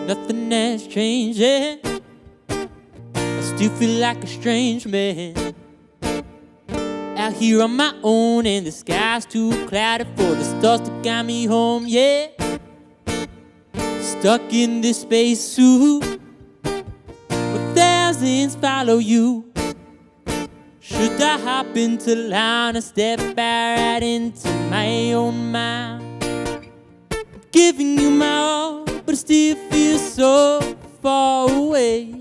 Nothing has changed, yeah. I still feel like a strange man out here on my own, and the sky's too cloudy for the stars to guide me home, yeah. Stuck in this spacesuit where thousands follow you. Should I hop into line and step right into my own mind? I'm giving you my all, but it still feels so far away.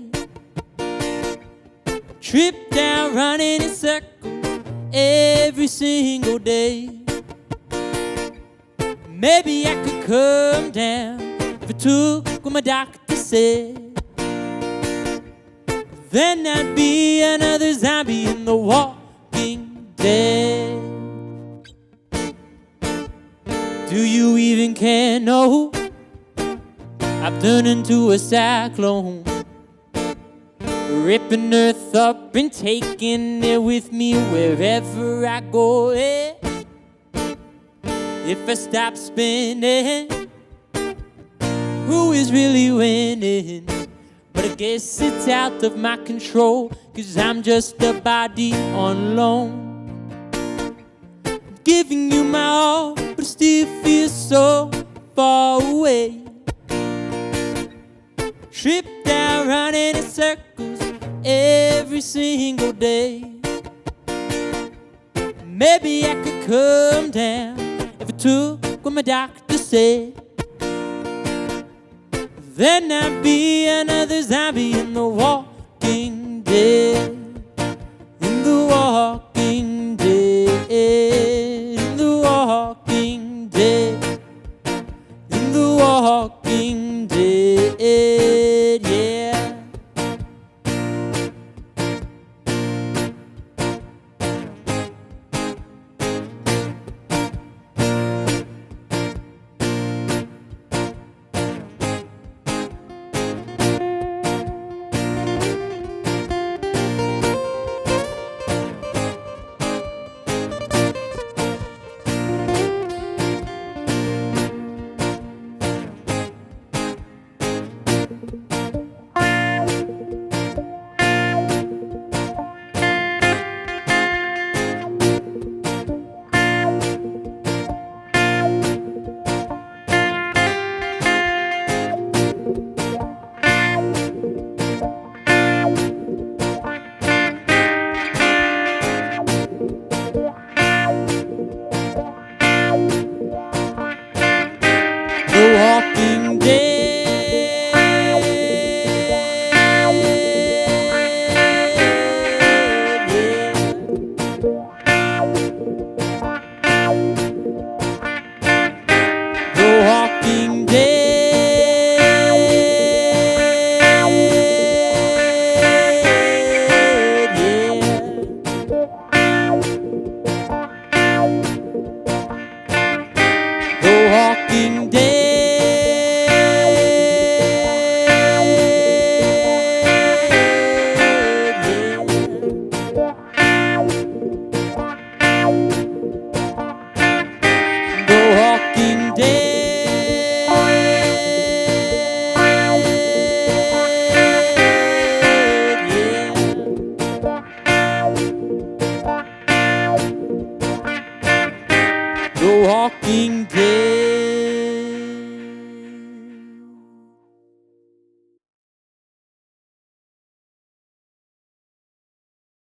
Trip down, running in circles every single day. Maybe I could come down if I took what my doctor said. Then I'd be another zombie in the Walking Dead. Do you even care? No, I've turned into a cyclone, ripping earth up and taking it with me wherever I go, yeah. If I stop spinning, who is really winning? But I guess it's out of my control, 'cause I'm just a body on loan. I'm giving you my all, but it still feels so far away. Trip down, running in circles every single day. Maybe I could come down if I took what my doctor said. Then I'd be another zombie in the Walking Dead. In the Walking Dead. In the Walking Dead. In the Walking Dead, yeah. The Walking Dead, yeah. The Walking Dead, yeah. The Walking Dead. The Walking Dead, yeah. The Walking Dead.